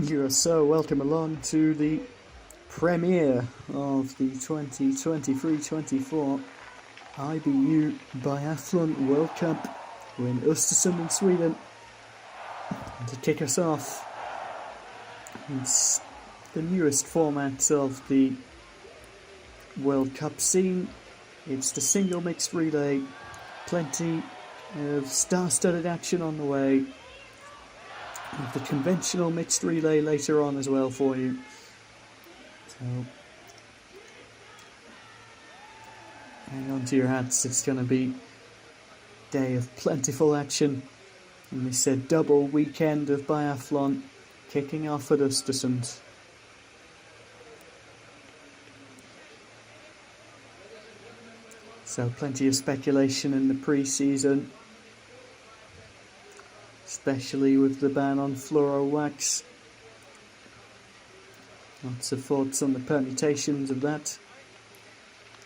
You are so welcome along to the premiere of the 2023-24 IBU Biathlon World Cup. We're in Östersund in Sweden. And to kick us off, it's the newest format of the World Cup scene. It's the single mixed relay. Plenty of star-studded action on the way. With the conventional mixed relay later on as well for you. So hang on to your hats, it's going to be a day of plentiful action. And we said double weekend of biathlon kicking off at Östersund. So plenty of speculation in the pre-season, especially with the ban on fluoro wax. Lots of thoughts on the permutations of that.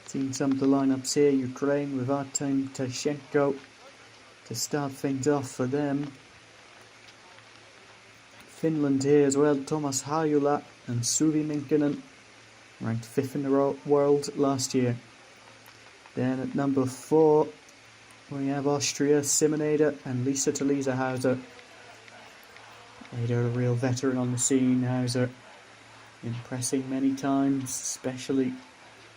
Seen some of the lineups here. Ukraine with Artem Tashenko to start things off for them. Finland here as well. Thomas Harjula and Suvi Minkinen, ranked 5th in the world last year. Then at number 4 we have Austria, Simon Eder and Lisa Talisa Hauser. Eder, a real veteran on the scene. Hauser impressing many times, especially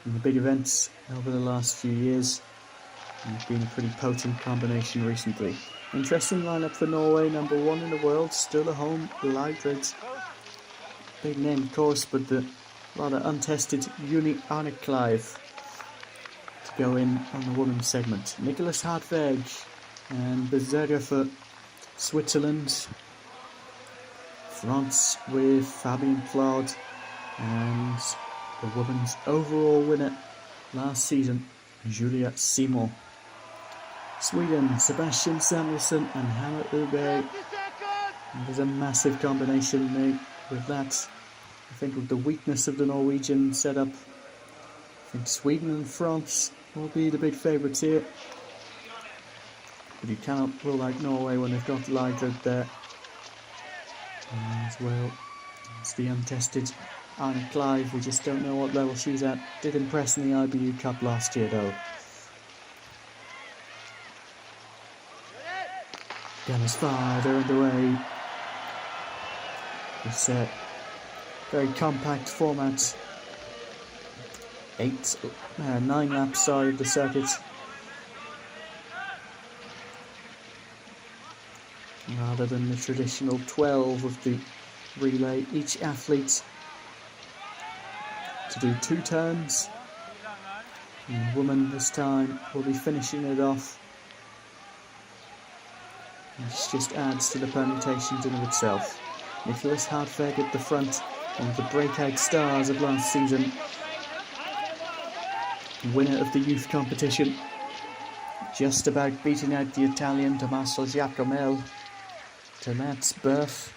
in the big events over the last few years. And it's been a pretty potent combination recently. Interesting lineup for Norway, number 1 in the world, still at home, Leidred. Big name of course, but the rather untested Uni Arne-Clive to go in on the women's segment. Nicholas Hartweg and Berserker for Switzerland. France with Fabian Plard and the women's overall winner last season, Julia Simon. Sweden, Sebastian Samuelsson and Hanna Ube. There's a massive combination made with that. I think with the weakness of the Norwegian setup, I think Sweden and France will be the big favourites here. But you cannot rule out Norway when they've got Leidred there. And as well, it's the untested Arne Clive. We just don't know what level she's at. Did impress in the IBU Cup last year though. Gunners fire, they're underway. It's a very compact format. 9 laps of the circuit. Rather than the traditional 12 of the relay, each athlete to do 2 turns. And the woman this time will be finishing it off. This just adds to the permutations in of itself. Nicholas Hartweg at the front, one of the breakout stars of last season. Winner of the youth competition. Just about beating out the Italian Tommaso Giacomel to Matt's birth.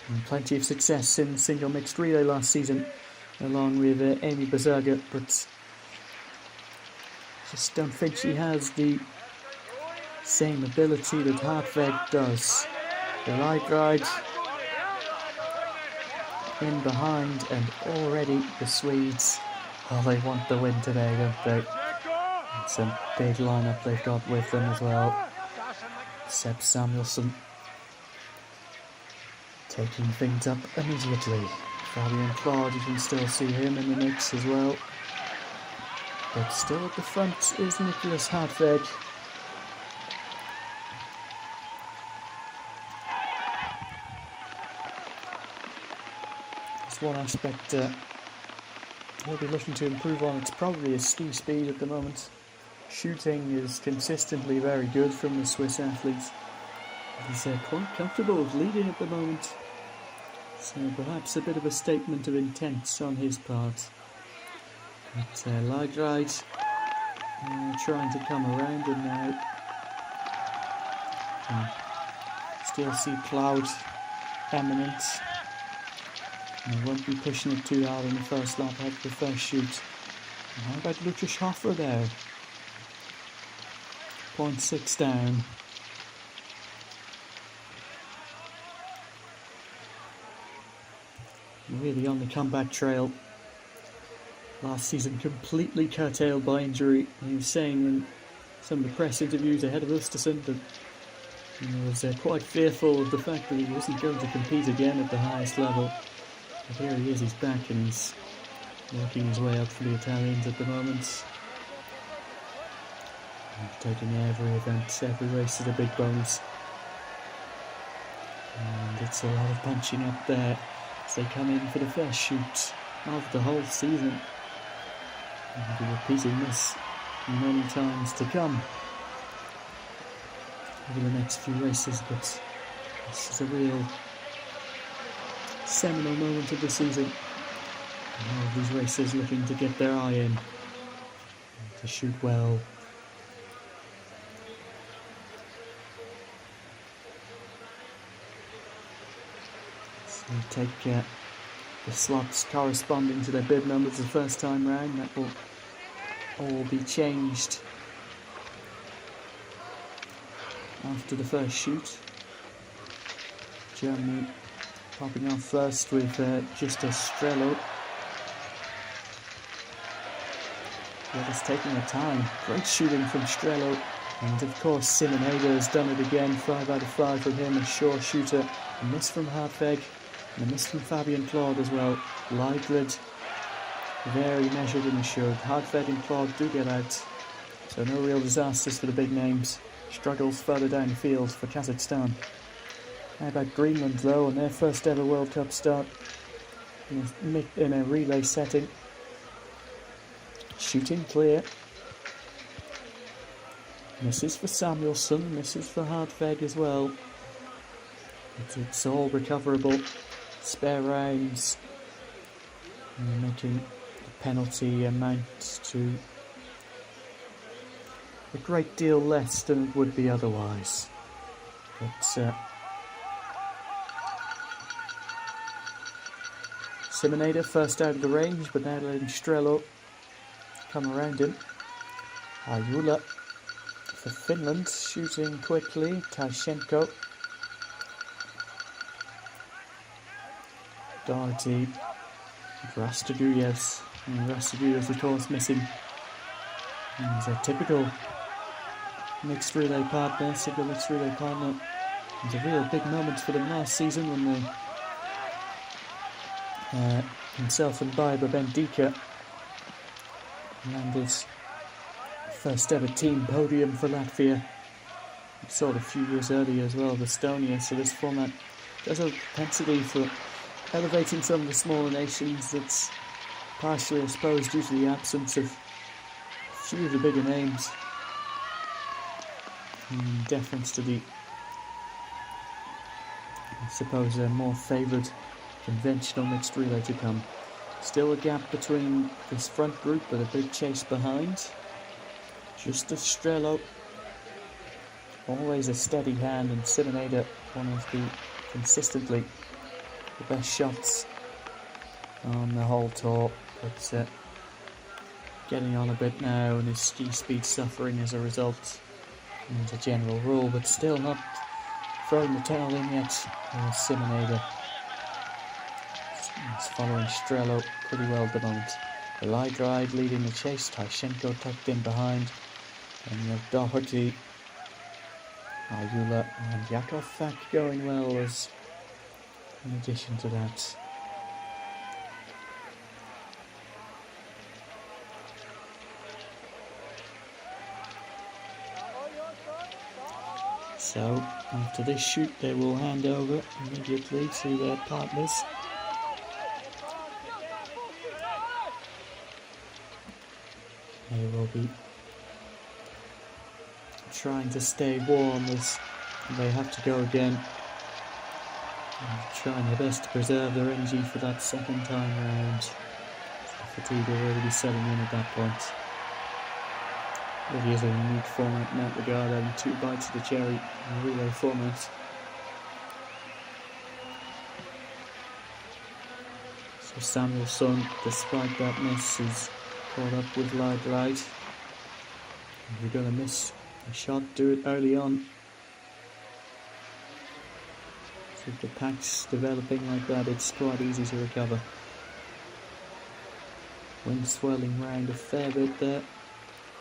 And plenty of success in single mixed relay last season, along with Amy Berserker, but just don't think she has the same ability that Hartweg does. The light ride in behind, and already the Swedes, they want the win today, don't they? It's a big lineup they've got with them as well. Seb Samuelsson taking things up immediately. Fabian Plard, you can still see him in the mix as well. But still at the front is Nicholas Hartweg. There's one aspect we'll be looking to improve on. It's probably his ski speed at the moment. Shooting is consistently very good from the Swiss athletes. He's quite comfortable with leading at the moment. So perhaps a bit of a statement of intent on his part. But Leidred trying to come around him now. Still see Cloud eminent. And won't be pushing it too hard in the first lap after the first shoot. And how about Lukas Hofer there? 0.6 down. really on the comeback trail. Last season completely curtailed by injury. He was saying in some of the press interviews ahead of Estersund that he was quite fearful of the fact that he wasn't going to compete again at the highest level. But here he is, he's back and he's working his way up for the Italians at the moment. Taking every event, every race is a big bonus. And it's a lot of punching up there as they come in for the first shoot of the whole season. I'll be repeating this many times to come over the next few races, but this is a real seminal moment of the season. All of these racers looking to get their eye in, to shoot well. So they take the slots corresponding to their bib numbers the first time round. That will all be changed after the first shoot. Germany popping off first with just a Strello. The others taking their time. Great shooting from Strello. And of course Simonada has done it again. 5 out of 5 from him, a sure shooter. A miss from Hartweg and a miss from Fabian Claude as well. Leidred, very measured and assured. Hartweg and Claude do get out, so no real disasters for the big names. Struggles further down the field for Kazakhstan. How about Greenland though, on their first ever World Cup start in a relay setting. Shooting clear. Misses for Samuelsson, misses for Hartweg as well. But it's all recoverable. Spare rounds. And making the penalty amount to a great deal less than it would be otherwise. But Simonada first out of the range, but now letting Strello come around him. Ayula for Finland, shooting quickly. Tashenko. Doherty. Rastaguyevs. And Rastaguyevs of course missing. He's a typical mixed relay partner, single mixed relay partner. It was a real big moment for them last season when they, himself and Baiba Bendika landed first ever team podium for Latvia. We saw it a few years earlier as well with Estonia, so this format does have a propensity for elevating some of the smaller nations. That's partially, I suppose, due to the absence of a few of the bigger names, in deference to the, I suppose, a more favoured conventional mixed relay to come. Still a gap between this front group, but a big chase behind. Just a Strello, always a steady hand, and Simonada, one of the consistently the best shots on the whole tour, but getting on a bit now, and his ski speed suffering as a result, as a general rule, but still not throwing the towel in yet. Simonada is following Strello pretty well at the moment. Leidred leading the chase, Tashenko tucked in behind, and you have Doherty, Ayula and Yakovak going well as in addition to that. So after this shoot they will hand over immediately to their partners. They will be trying to stay warm as they have to go again, and trying their best to preserve their energy for that second time round. The fatigue will really be setting in at that point. It really is a unique format in that regard, having 2 bites of the cherry in a relay format. So Samuelsson, despite that miss, is caught up with Leidred. If you're going to miss a shot, do it early on. With the packs developing like that, it's quite easy to recover. Wind swirling round a fair bit there,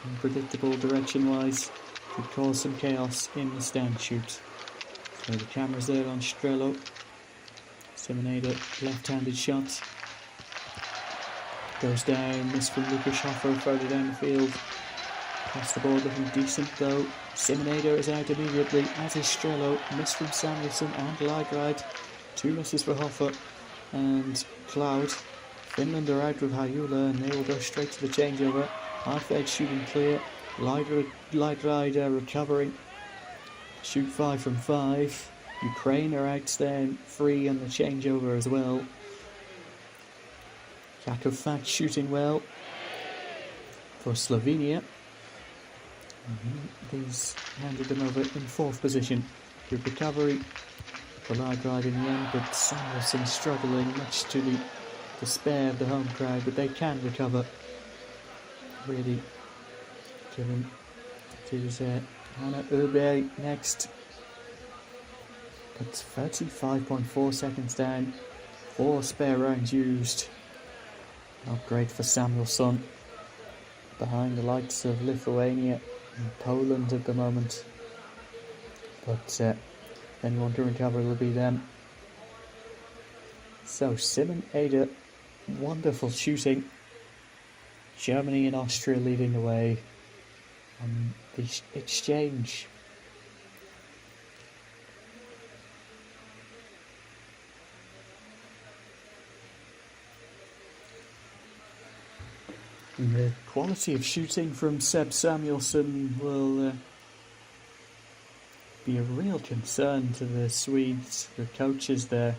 unpredictable direction-wise, could cause some chaos in the stand shoot. So the camera's there on Strello. Simonada, left-handed shot. Goes down, missed from Lucas Hoffer further down the field. Across the board looking decent though. Simonada is out immediately, as is Strello. Miss from Samuelsson and Lagride. 2 misses for Hoffer and Cloud. Finland are out with Hajula and they will go straight to the changeover. Half-edge shooting clear. Lagride recovering. Shoot 5 from 5. Ukraine are out then, free on the changeover as well. Jakov shooting well for Slovenia. He's handed them over in 4th position. Good recovery for Lagride in the end, but Samuelsson struggling, much to the despair of the home crowd, but they can recover. Really given it is Hannah Ube next. But 35.4 seconds down, 4 spare rounds used. Not great for Samuelsson. Behind the likes of Lithuania and Poland at the moment. But anyone to recover will be them. So Simonada, wonderful shooting. Germany and Austria leading the way on the exchange. And the quality of shooting from Seb Samuelsson will be a real concern to the Swedes, the coaches there.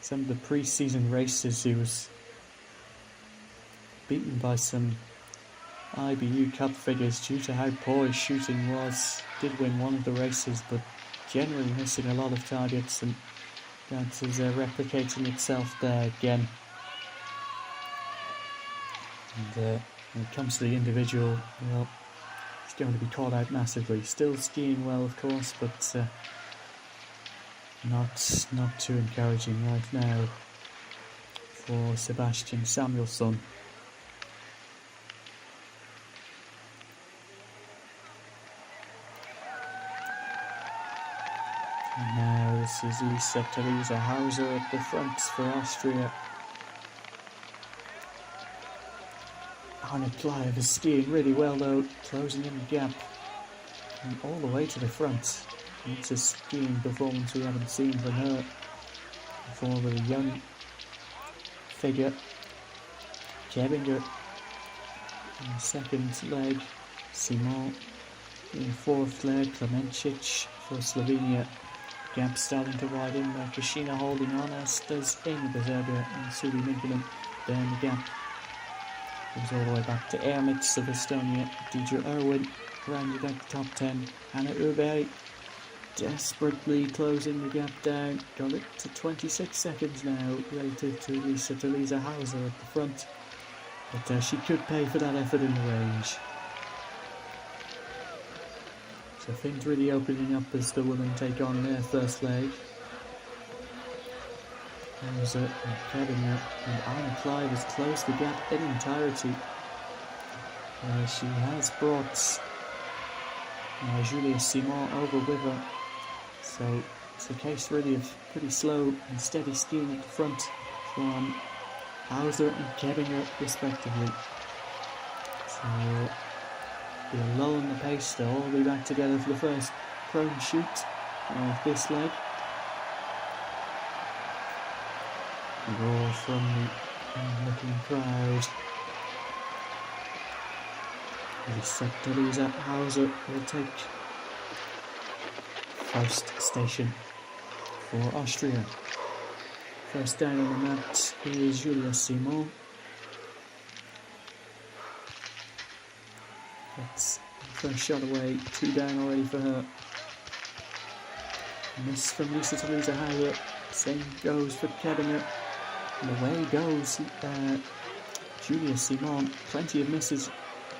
Some of the pre-season races he was beaten by some IBU Cup figures due to how poor his shooting was. Did win one of the races, but generally missing a lot of targets, and that is replicating itself there again. And when it comes to the individual, well, he's going to be called out massively. Still skiing well, of course, but not too encouraging right now for Sebastian Samuelsson. And now this is Lisa Hauser at the front for Austria. Arne Kleiv is skiing really well though, closing in the gap and all the way to the front. It's a skiing performance we haven't seen from her before, with a young figure. Kebinger in the second leg, Simon in the 4th leg, Klemencic for Slovenia. Gap starting to widen there, Kashina holding on, as does Amy Bezerga and Suvi Minkkinen down the gap. Goes all the way back to Ermits of Estonia. Deidre Irwin rounded out the top 10. Hannah Ube desperately closing the gap down. Got it to 26 seconds now relative to Lisa Hauser at the front. But she could pay for that effort in the range. So things really opening up as the women take on their first leg. Hauser and Kebinger, and Arne Kleiv has closed the gap in entirety. She has brought Julia Simon over with her. So it's a case really of pretty slow and steady skiing at the front from Hauser and Kebinger respectively. So be a lull in the pace. They'll all be back together for the first prone shoot of this leg. A roar from the onlooking crowd. Lisa Hauser will take first station for Austria. First down on the mat is Julia Simon. That's first shot away, 2 down already for her. Miss from Lisa Hauser, same goes for Kebinger. And away goes Julia Simon. Plenty of misses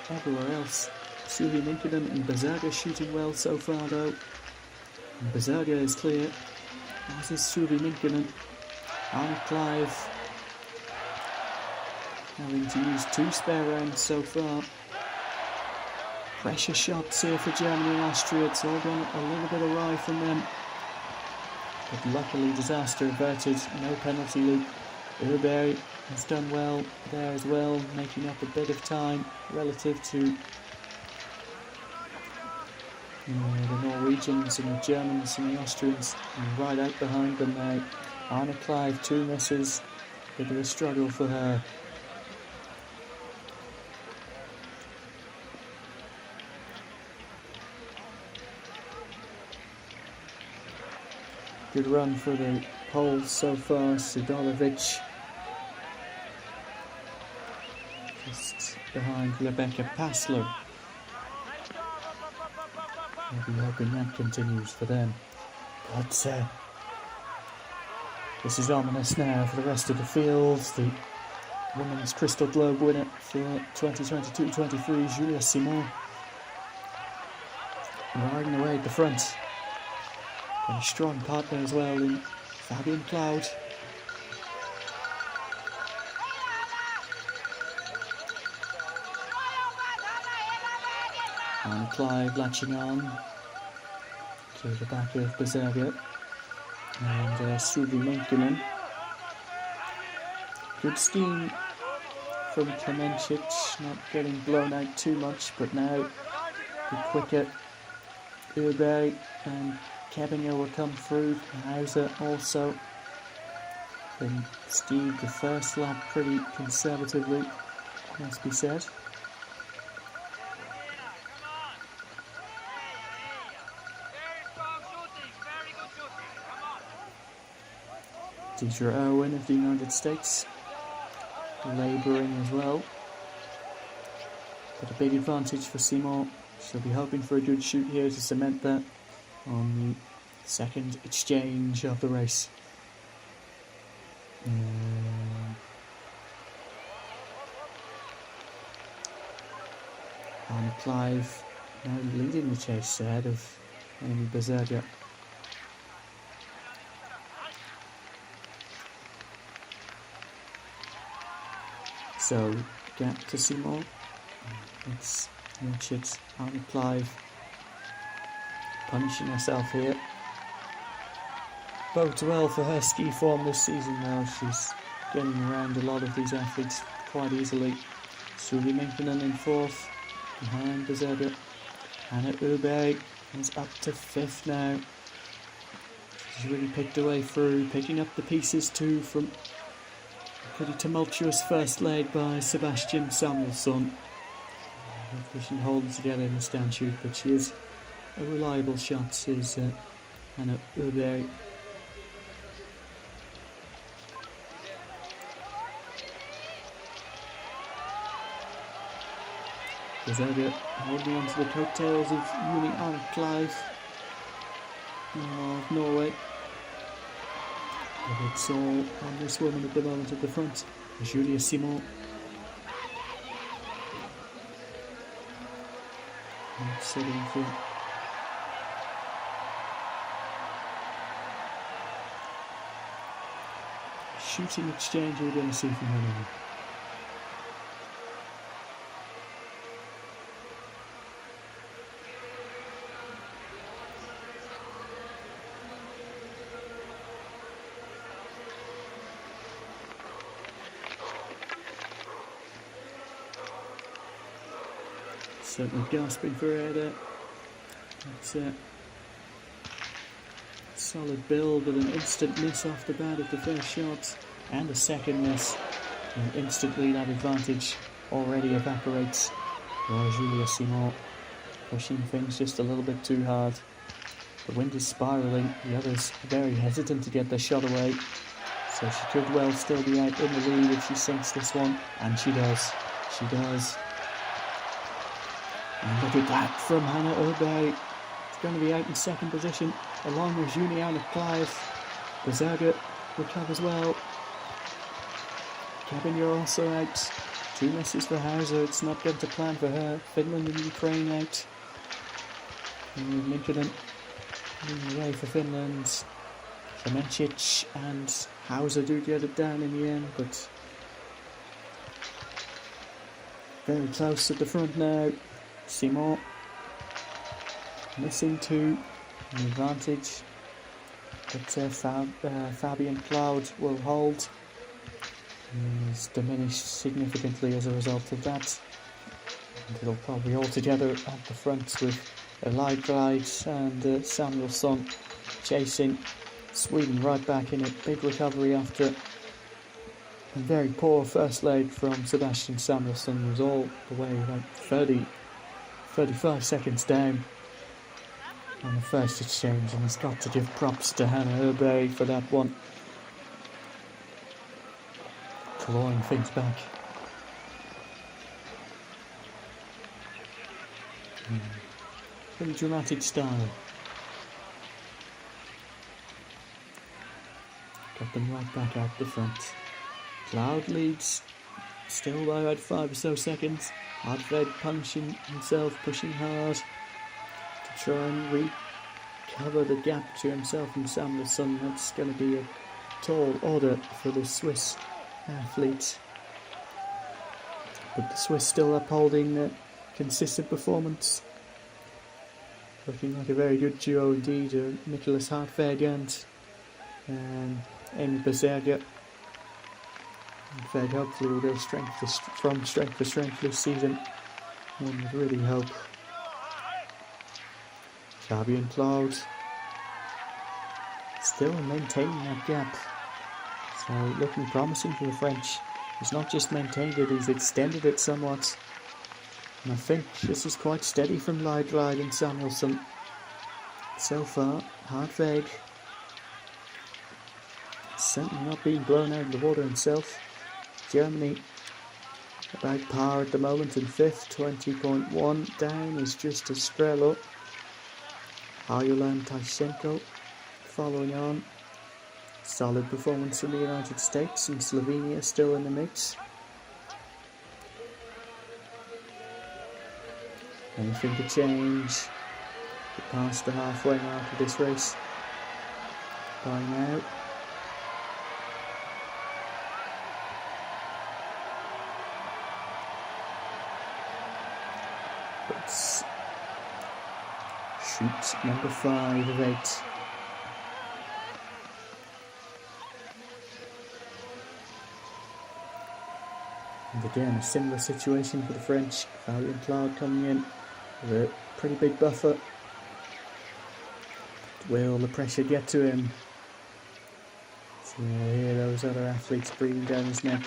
everywhere else. Suvi Minkkinen and Bezerga shooting well so far though. And Bezerga is clear. As is Suvi Minkinen. Anna Clive having to use 2 spare rounds so far. Pressure shots here for Germany and Austria. It's all gone a little bit awry from them. But luckily disaster averted, no penalty loop. Uberg has done well there as well, making up a bit of time relative to the Norwegians and the Germans and the Austrians. And right out behind them now. Anna Clive, 2 misses. Bit of a struggle for her. Good run for the Poles so far. Sidolovic just behind Rebecca Passler. We'll be hoping that continues for them. But this is ominous now for the rest of the field. The Women's Crystal Globe winner for 2022-23, Julia Simon, riding away at the front. And a strong partner as well in Fabian Cloud. And Clive latching on to the back of Berserker. And Suvi Minkinen. Good steam from Klemencic, not getting blown out too much, but now the quicker Uberg and Kebinger will come through. Hauser also. Then Steve the first lap pretty conservatively, must be said. Deidre Owen of the United States labouring as well. But a big advantage for Simon. She'll be hoping for a good shoot here to cement that on the second exchange of the race. Anna Clive now leading the chase ahead of Amy Berserker. So, gap to Simon. Let's watch it. Anna Clive punishing herself here. Bodes well for her ski form this season though. She's getting around a lot of these athletes quite easily. Suvi Minkinen in 4th, behind Berserker. Anna Uberg is up to 5th now. She's really picked her way through, picking up the pieces too from a pretty tumultuous first leg by Sebastian Samuelsson. Hopefully she can hold it together in the stand shoot, but she is a reliable shot, is Anna Uberg. Berserker holding on to the coattails of Uni Anna Clive of Norway. But it's all on this woman at the moment at the front, Julia Simon. Sitting for shooting exchange we're going to see from her now. Certainly gasping for air there. It's a solid build with an instant miss off the bat of the first shot and a second miss. And instantly that advantage already evaporates for Julia Simon, pushing things just a little bit too hard. The wind is spiralling, the others very hesitant to get their shot away, so she could well still be out in the lead if she sinks this one, and she does. She does. And look at that from Hannah Uberg. It's going to be out in second position, along with Juliana Clive. Berserker recovers well. Kebinger also out. 2 misses for Hauser. It's not going to plan for her. Finland and Ukraine out. And Minkinen leading the way for Finland. Klemencic and Hauser do get it down in the end, but very close at the front now. Simon missing 2, an advantage, but Fabian Cloud will hold. He's diminished significantly as a result of that, and it'll probably all together at the front with Light and Samuelsson chasing. Sweden right back in it. Big recovery after a very poor first leg from Sebastian Samuelsson. Was all the way about 35 seconds down on the first exchange, and he's got to give props to Hannah Herbe for that one. Clawing things back. Pretty dramatic style. Got them right back out the front. Cloud leads still by about 5 or so seconds. Hardved punching himself, pushing hard to try and recover the gap to himself and Samuelsson. That's going to be a tall order for the Swiss athlete. But the Swiss still upholding a consistent performance. Looking like a very good duo indeed. Nicholas Hartweg and Amy Bezerga. Hartweg hopefully will go from strength to strength this season. One would really hope. Fabian Cloud still maintaining that gap. So looking promising for the French. He's not just maintained it, he's extended it somewhat. And I think this is quite steady from Liedride and Samuelsson. So far, Hartweg certainly not being blown out of the water himself. Germany about par at the moment in 5th, 20.1. Down is just Estrella. Hajuland Tyshenko following on. Solid performance from the United States, and Slovenia still in the mix. Anything could change. We're past the halfway mark of this race by now. Let's shoot number 5 of 8. And again, a similar situation for the French. Fabian Cloud coming in with a pretty big buffer. Will the pressure get to him? So you'll hear those other athletes breathing down his neck.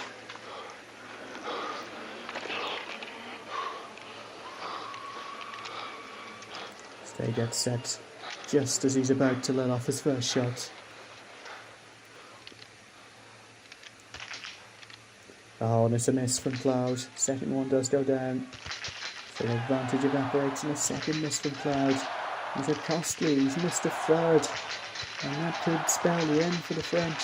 So he gets set just as he's about to let off his first shot. Oh, and it's a miss from Cloud. Second one does go down. So the advantage evaporates, and a second miss from Cloud. He's a costly, he's missed a third. And that could spell the end for the French.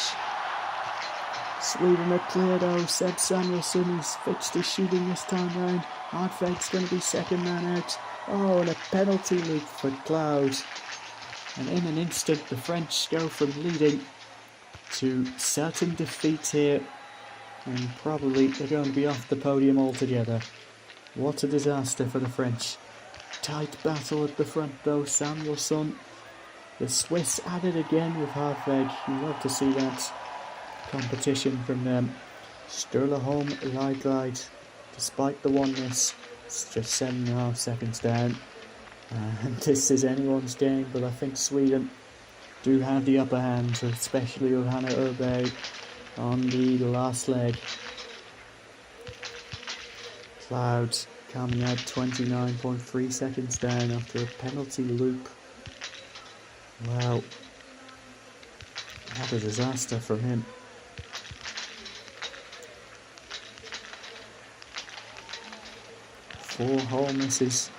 Sweden are clear though. Seb Samuelsson, he's fixed his shooting this time round. Hartweg's going to be second man out. Oh, and a penalty leak for Cloud. And in an instant, the French go from leading to certain defeat here. And probably they're going to be off the podium altogether. What a disaster for the French. Tight battle at the front though. Samuelsson. The Swiss at it again with Hartweg. You love to see that competition from them. Sturlaholm, Liedride. Despite the one miss, it's just 7.5 seconds down. And this is anyone's game, but I think Sweden do have the upper hand, especially with Hannah Herbe on the last leg. Cloud coming out 29.3 seconds down after a penalty loop. Wow, what a disaster from him. Four hole misses.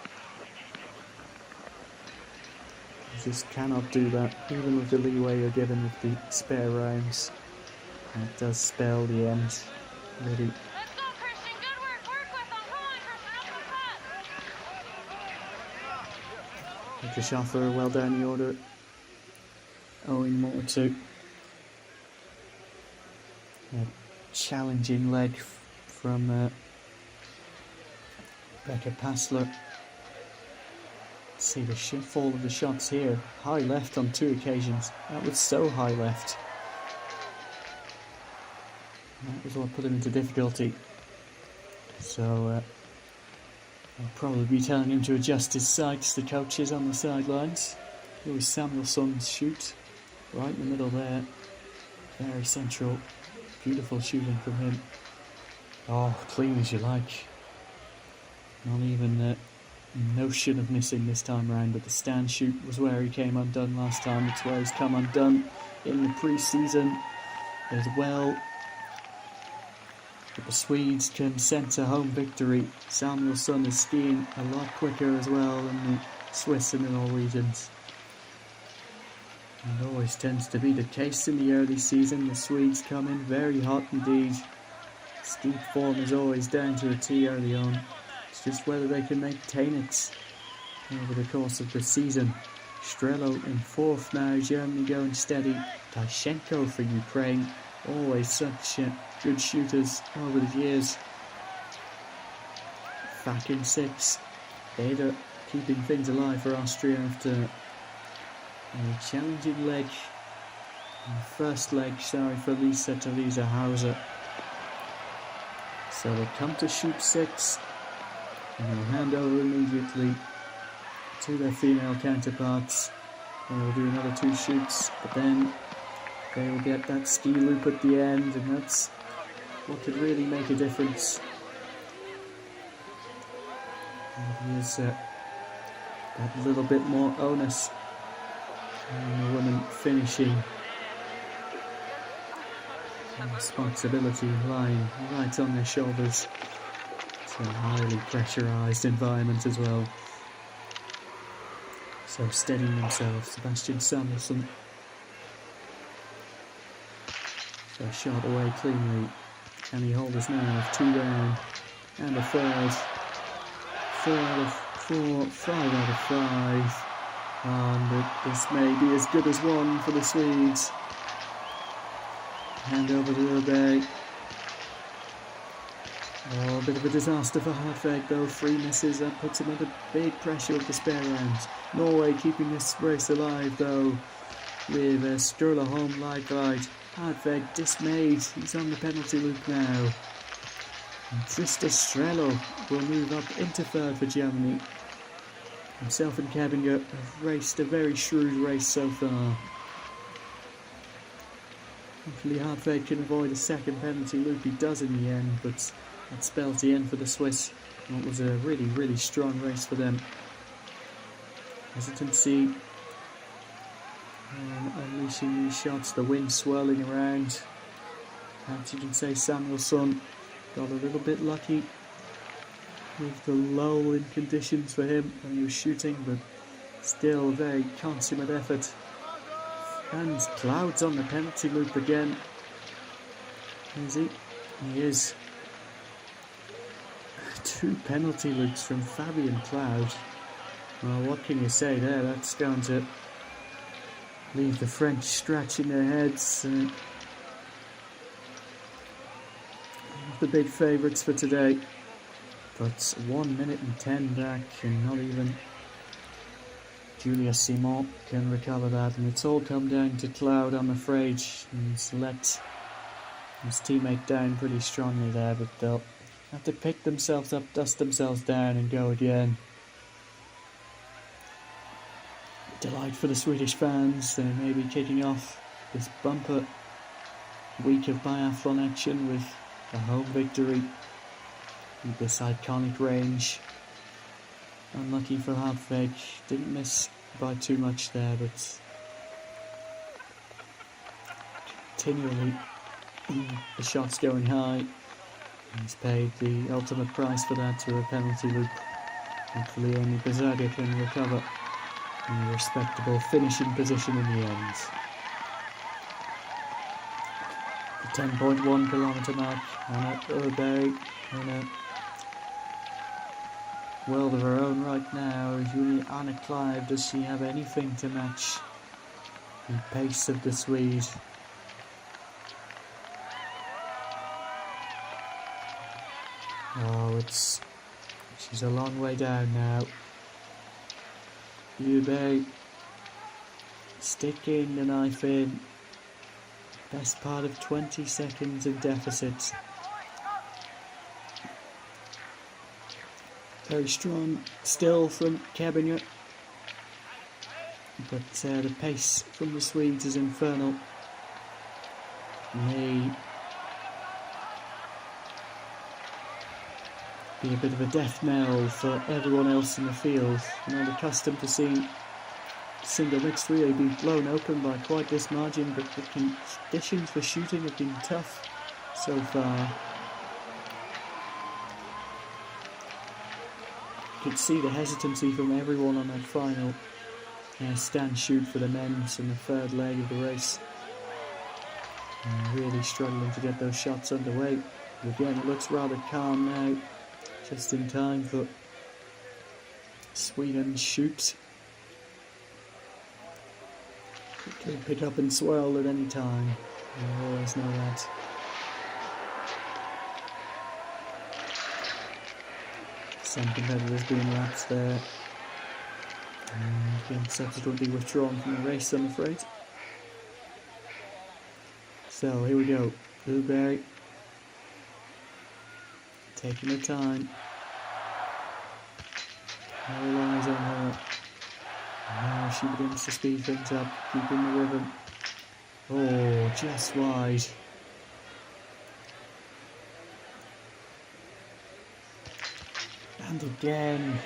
You just cannot do that, even with the leeway you're given with the spare rounds. And it does spell the end, really. Let's go, Christian. Good work. Work with them. Come on, Christian. Schaffer well down the order. Owing more to A challenging leg from Becca Passler. See the fall of the shots here. High left on 2 occasions. That was so high left. That was what put him into difficulty. So I'll probably be telling him to adjust his sights, the coaches on the sidelines. Here was Samuelson's shoot. Right in the middle there. Very central. Beautiful shooting from him. Oh, clean as you like. Not even notion of missing this time round, but the stand shoot was where he came undone last time. It's where he's come undone in the pre-season as well. But the Swedes can centre home victory. Samuelsson is skiing a lot quicker as well than the Swiss and the Norwegians. And always tends to be the case in the early season. The Swedes come in very hot indeed. Steep form is always down to a T early on. It's just whether they can maintain it over the course of the season. Strelo in 4th now, Germany going steady. Tashenko for Ukraine, always such good shooters over the years. Fak in 6th. Eder keeping things alive for Austria after a challenging leg. First leg, for Lisa Hauser. So they come to shoot 6. And they'll hand over immediately to their female counterparts. They will do another 2 shoots, but then they will get that ski loop at the end, and that's what could really make a difference. And here's that little bit more onus on the woman finishing. And responsibility lying right on their shoulders. A highly pressurised environment as well. So steadying themselves, Sebastian Samuelsson. So shot away cleanly. Can he hold us now? 2 down. And a third. 4 out of 4, 5 out of 5. And this may be as good as one for the Swedes. Hand over to Urberg. Oh, a bit of a disaster for Hartweg though. 3 misses, that puts him under big pressure with the spare rounds. Norway keeping this race alive though, with Sturla home live right. Hartweg dismayed, he's on the penalty loop now. And Trista Strelo will move up into 3rd for Germany. Himself and Kebinger have raced a very shrewd race so far. Hopefully Hartweg can avoid a 2nd penalty loop. He does in the end, but that spells the end for the Swiss. It was a really, really strong race for them. Hesitancy. Unleashing these shots, the wind swirling around. Perhaps you can say Samuelsson got a little bit lucky with the lull in conditions for him when he was shooting, but still a very consummate effort. And Clouds on the penalty loop again. Is he? He is. 2 penalty loops from Fabian Cloud. Well, what can you say there? That's going to leave the French scratching their heads. The big favourites for today. But 1 minute and 10 back, and not even Julia Simon can recover that. And it's all come down to Cloud, I'm afraid. He's let his teammate down pretty strongly there, but they'll have to pick themselves up, dust themselves down and go again. Delight for the Swedish fans. They may be kicking off this bumper week of biathlon action with a home victory with this iconic range. Unlucky for Hartweg, didn't miss by too much there, but continually the shots going high. He's paid the ultimate price for that to a penalty loop. Hopefully only Bezaga can recover in a respectable finishing position in the end. The 10.1 kilometre mark, Anna Urberg in a world of her own right now. Juliana Clive, does she have anything to match the pace of the Swede? Oh, she's a long way down now. Ube sticking the knife in. Best part of 20 seconds of deficit. Very strong still from Kebinger. But the pace from the Swedes is infernal. May be a bit of a death knell for everyone else in the field. Not accustomed to seeing single mixed relay be blown open by quite this margin, but the conditions for shooting have been tough so far. You could see the hesitancy from everyone on that final stand shoot for the men's in the third leg of the race. Really struggling to get those shots underway. But again, it looks rather calm now, just in time for Sweden's shoot. It could pick up and swirl at any time. You always know that. Some competitors being lapsed there. And again, subsequently withdrawn from the race, I'm afraid. So here we go. Blueberry taking her time. All eyes on her. Now she begins to speed things up, keeping the rhythm. Oh, just wide. And again.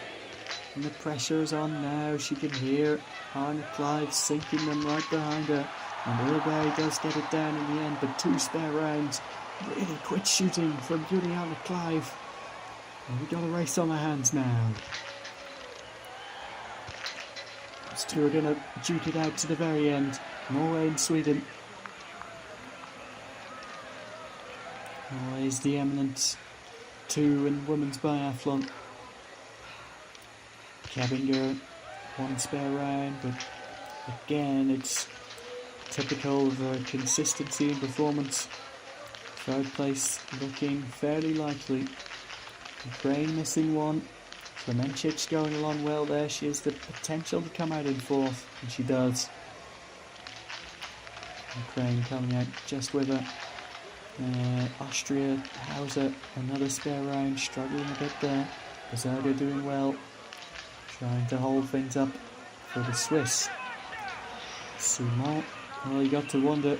And the pressure is on now. She can hear Arne Clive sinking them right behind her. And Ulberg does get it down in the end, but 2 spare rounds. Really quick shooting from Juliana Clive. And we got a race on our hands now. These two are going to duke it out to the very end. Norway and Sweden. Always the eminent 2 in women's biathlon. Kebinger, 1 spare round, but again it's typical of consistency in performance. Third place looking fairly likely. Ukraine missing 1. Klemenchich going along well there. She has the potential to come out in 4th, and she does. Ukraine coming out just with her. Austria, Hauser, another spare round, struggling a bit there. Bazardo doing well. Trying to hold things up for the Swiss. Simon, well, you got to wonder.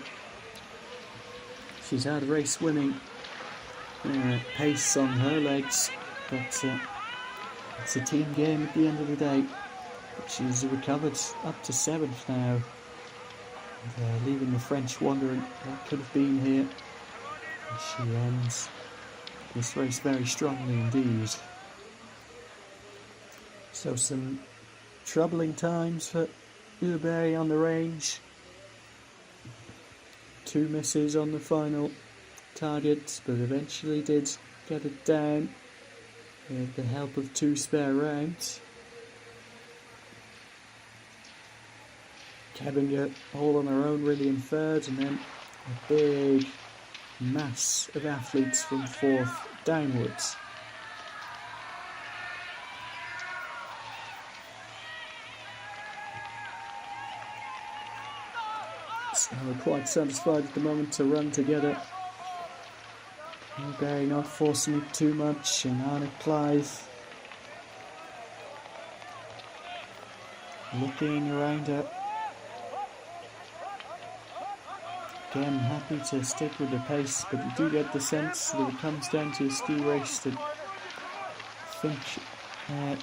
She's out of race winning pace on her legs, but it's a team game at the end of the day. She's recovered up to 7th now, and, leaving the French wondering what could have been here. And she ends this race very strongly indeed. So some troubling times for Uberg on the range. 2 misses on the final target, but eventually did get it down with the help of 2 spare rounds. Kebinger all on her own really in 3rd, and then a big mass of athletes from 4th downwards. So we're quite satisfied at the moment to run together. Barry not forcing it too much, and Arne Clive looking around her. Again, happy to stick with the pace, but you do get the sense that it comes down to a ski race that I think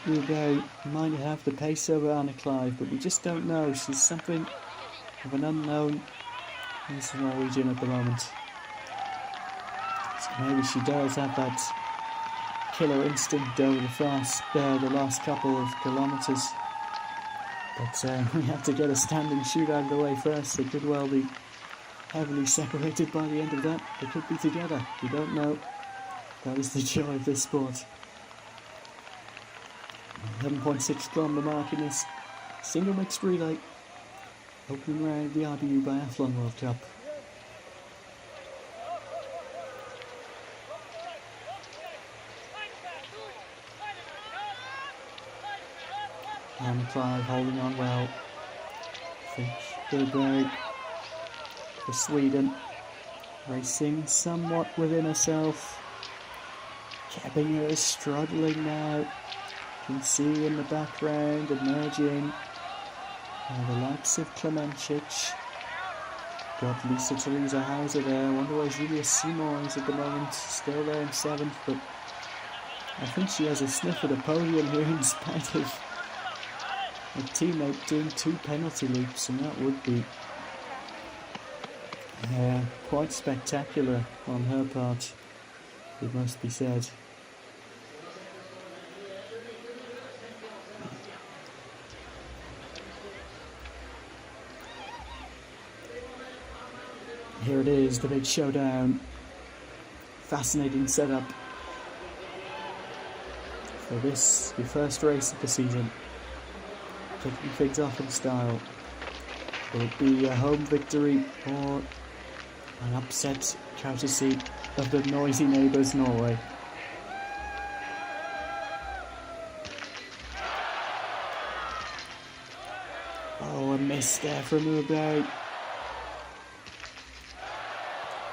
Uberg might have the pace over Arne Clive, but we just don't know. She's something of an unknown as a Norwegian at the moment. So maybe she does have that killer instinct over the last couple of kilometres. But we have to get a standing shoot out of the way first. They could well be heavily separated by the end of that. They could be together. We don't know. That is the joy of this sport. 11.6 kilometre mark in this single mixed relay. Opening round of the IBU Biathlon World Cup. Anna Clive holding on well. I think Burberg for Sweden. Racing somewhat within herself. Kebinger is struggling now. You can see in the background emerging the likes of Klemencic. Got Lisa Theresa Hauser there. I wonder why Julia Seymour is at the moment still there in 7th, but I think she has a sniff at a podium here in spite of a teammate doing 2 penalty loops, and that would be quite spectacular on her part, it must be said. Here it is, the big showdown. Fascinating setup for this, the first race of the season. Kicking things off in style. Will it be a home victory or an upset courtesy of the noisy neighbours Norway? Oh, a miss there from Uruguay.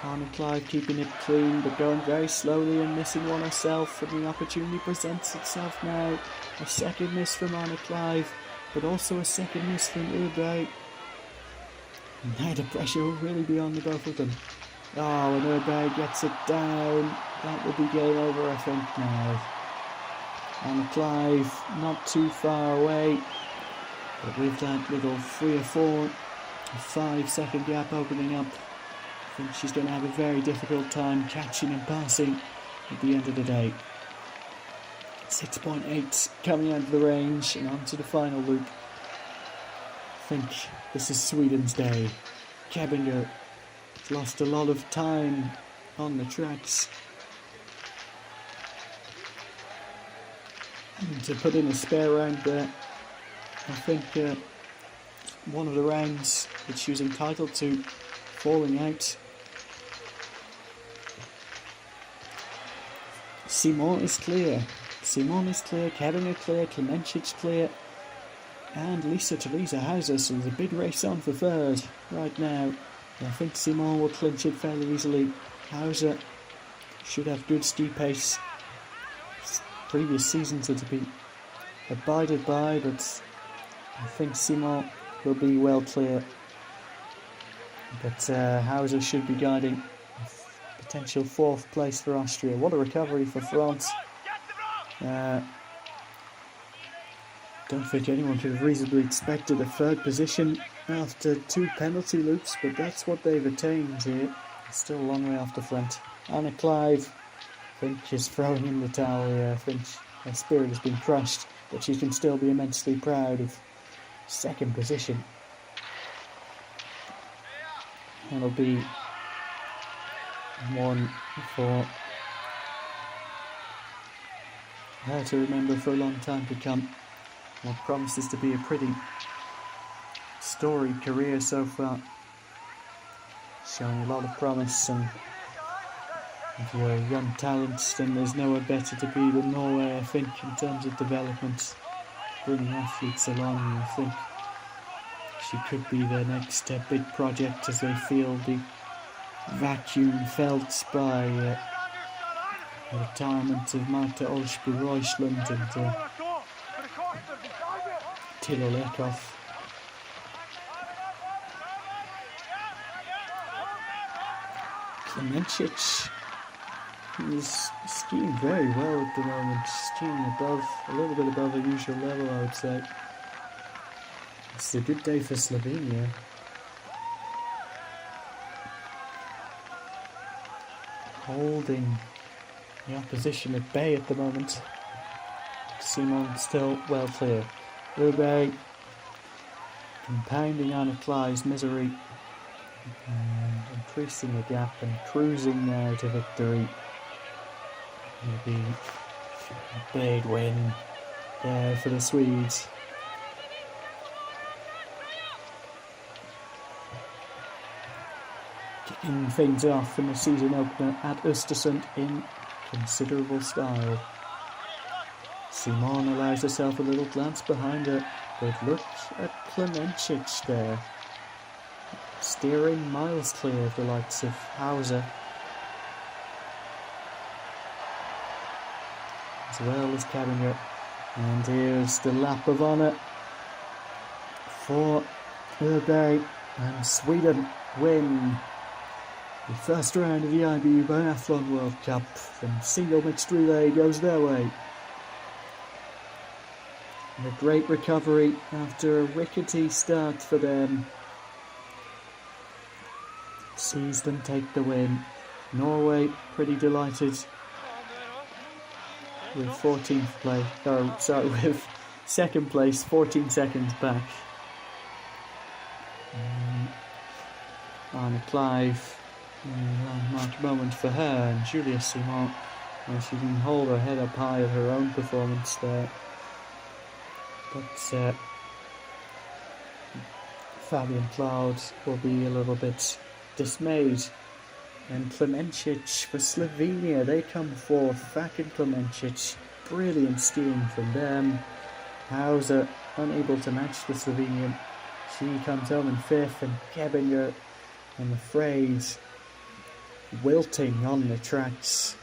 Anna Clive keeping it clean but going very slowly and missing one herself, and the opportunity presents itself now. A second miss from Anna Clive, but also a second miss from Uruguay. And now the pressure will really be on the both of them. Oh, and Uruguay gets it down. That will be game over, I think, now. Anna Clive not too far away, but with that little 3 or 4 or 5 second gap opening up, I think she's going to have a very difficult time catching and passing at the end of the day. 6.8 coming out of the range and onto the final loop. I think this is Sweden's day. Kebinger has lost a lot of time on the tracks. And to put in a spare round there, I think one of the rounds which she was entitled to falling out. Simon is clear. Simon is clear, Kebinger clear, Klemencic clear, and Lisa Theresa Hauser, so there's a big race on for third right now. I think Simon will clinch it fairly easily. Hauser should have good ski pace. Previous seasons are to be abided by, but I think Simon will be well clear. But Hauser should be guiding potential 4th place for Austria. What a recovery for France. Don't think anyone could have reasonably expected a 3rd position after 2 penalty loops, but that's what they've attained here. It's still a long way off the front. Anna Clive, I think, is throwing in the towel here. I think her spirit has been crushed, but she can still be immensely proud of 2nd position. That'll be one for her to remember for a long time to come. What promises to be a pretty storied career so far. Showing a lot of promise, and if you're a young talent, then there's nowhere better to be than Norway, I think, in terms of development. Bringing athletes along, I think she could be the next big project as they feel the vacuum felt by the retirement of Marta Olsby-Reuschland and Tilo Lekov. Klemencic is skiing very well at the moment, skiing above, a little bit above the usual level, I would say. It's a good day for Slovenia. Holding the opposition at bay at the moment. Simon still well clear. Uruguay compounding Anna Clive's misery, increasing the gap and cruising now to victory. It'll be a big win there for the Swedes. Kicking things off in the season opener at Östersund in considerable style. Simon allows herself a little glance behind her, but look at Klemencic there, steering miles clear of the likes of Hauser, as well as Kabinger. And here's the lap of honour for Öberg, and Sweden win the first round of the IBU Biathlon World Cup. The single mixed relay goes their way. And a great recovery after a rickety start for them sees them take the win. Norway pretty delighted with 14th place, with second place, 14 seconds back. Anna Clive, a landmark moment for her, and Julia Simon, where she can hold her head up high at her own performance there. But Fabian Cloud will be a little bit dismayed. And Klemencic for Slovenia, they come fourth. Fakin Klemencic, brilliant skiing from them. Hauser unable to match the Slovenian. She comes home in fifth, and Kebinger, I'm afraid, wilting on the tracks,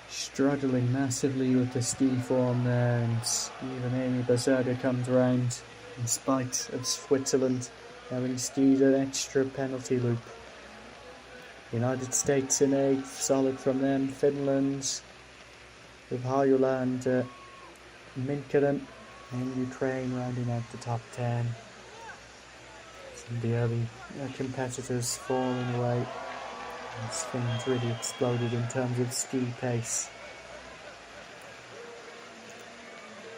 struggling massively with the ski form there, and even Amy Bazerga comes round in spite of Switzerland having skied an extra penalty loop. United States in eighth, solid from them. Finland with Harjula and Minkinen, and Ukraine rounding out the top 10. Some of the early competitors falling away. As Finland really exploded in terms of ski pace.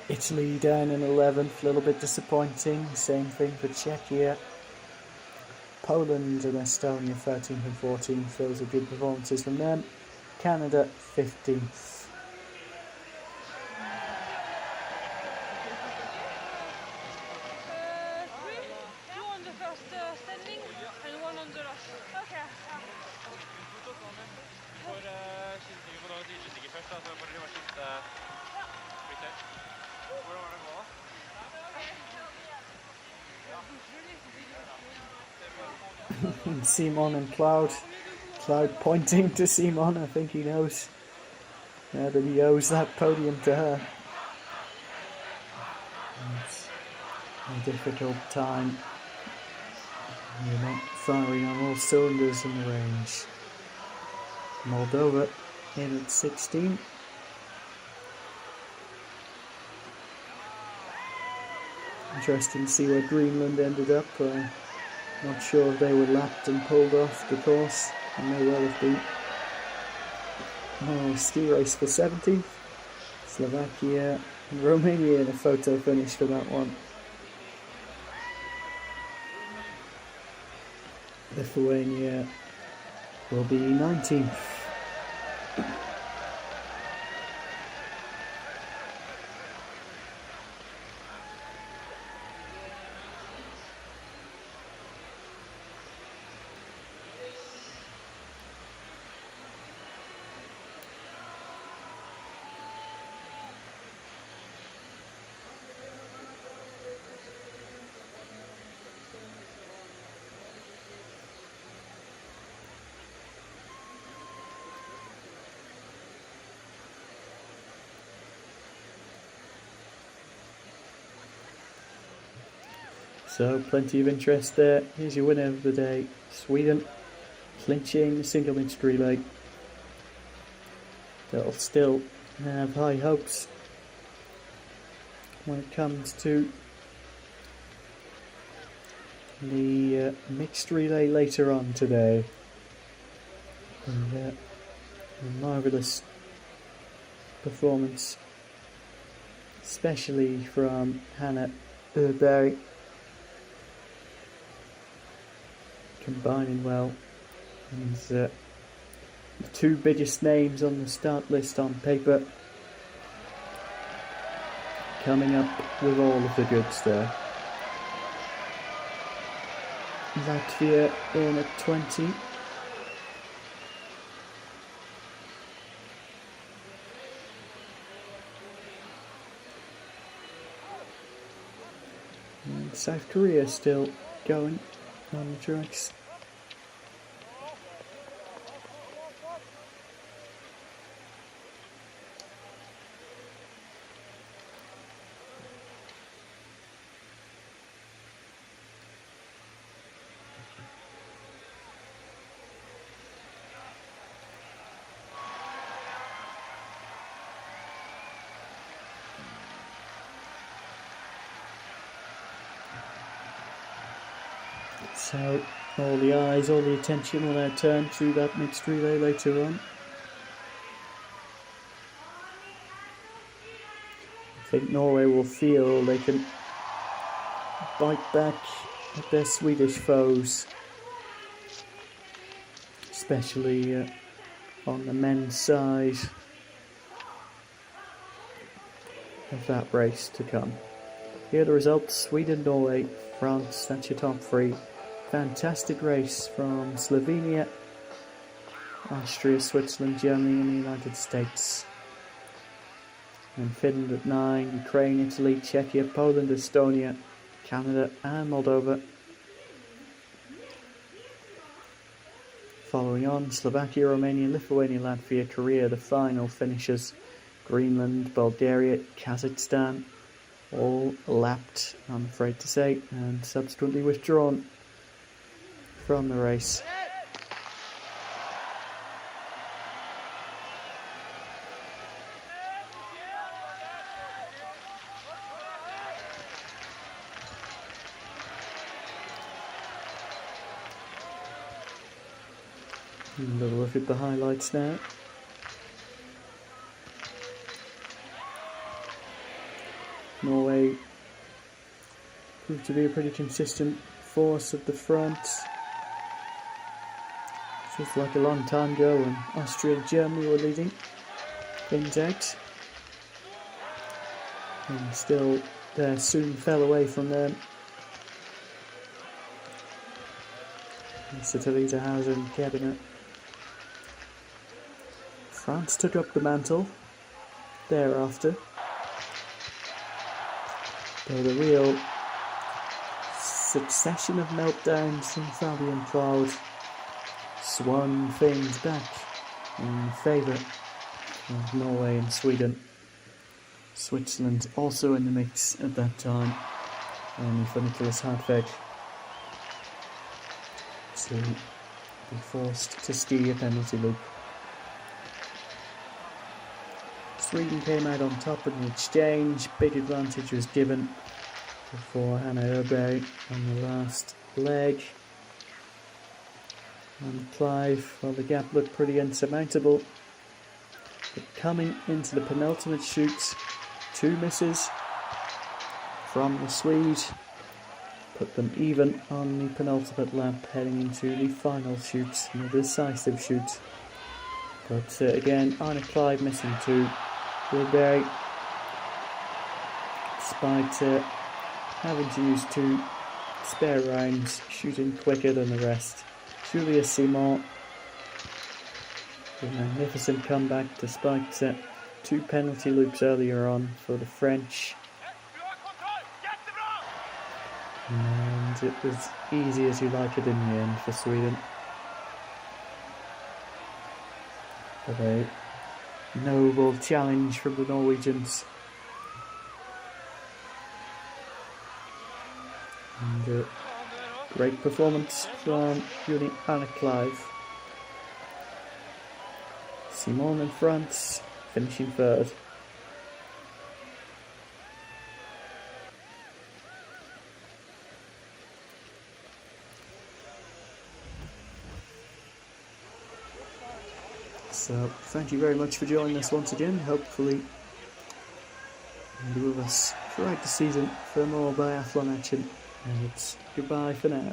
Italy down in 11th, a little bit disappointing. Same thing for Czechia. Poland and Estonia 13th and 14th, those are good performances from them. Canada 15th. Two on the first standing and one on the last. Okay. Simon and Cloud. Cloud pointing to Simon. I think he knows that he owes that podium to her. It's a difficult time. You're not firing on all cylinders in the range. Moldova in at 16. Interesting to see where Greenland ended up. Not sure if they were lapped and pulled off the course. It may well have been. Ski race for 17th. Slovakia and Romania in a photo finish for that one. Lithuania will be 19th. So plenty of interest there. Here's your winner of the day, Sweden, clinching the single mixed relay. They'll still have high hopes when it comes to the mixed relay later on today. And a marvellous performance, especially from Hannah Öberg. Combining well, and the two biggest names on the start list on paper coming up with all of the goods there. Latvia in at 20. And South Korea still going on the tracks. So all the eyes, all the attention will now turn to that mixed relay later on. I think Norway will feel they can bite back at their Swedish foes, especially on the men's side of that race to come. Here are the results: Sweden, Norway, France, that's your top three. Fantastic race from Slovenia, Austria, Switzerland, Germany and the United States. And Finland at 9, Ukraine, Italy, Czechia, Poland, Estonia, Canada and Moldova. Following on, Slovakia, Romania, Lithuania, Latvia, Korea, the final finishers. Greenland, Bulgaria, Kazakhstan, all lapped, I'm afraid to say, and subsequently withdrawn from the race. A little look at the highlights now. Norway proved to be a pretty consistent force at the front. Just like a long time ago when Austria and Germany were leading things out. And still soon fell away from them. Satellita Hauser and Cabinet. France took up the mantle thereafter. Though the real succession of meltdowns from Fabian Cloud swung things back in favour of Norway and Sweden. Switzerland also in the mix at that time, only for Nicholas Hartweg to be forced to ski a penalty loop. Sweden came out on top in the exchange. Big advantage was given for Hanna Öberg on the last leg. And Clive, well, the gap looked pretty insurmountable. But coming into the penultimate shoot, 2 misses from the Swede put them even on the penultimate lap, heading into the final shoot, the decisive shoot. But again, Arne Clive missing 2. Öberg, despite having to use 2 spare rounds, shooting quicker than the rest. Julius Simon, a magnificent comeback despite 2 penalty loops earlier on for the French. And it was easy as you like it in the end for Sweden. But a noble challenge from the Norwegians. And great performance from Arne Clive. Simon in France, finishing 3rd. So, thank you very much for joining us once again. Hopefully, you'll be with us throughout the season for more biathlon action. And it's goodbye for now.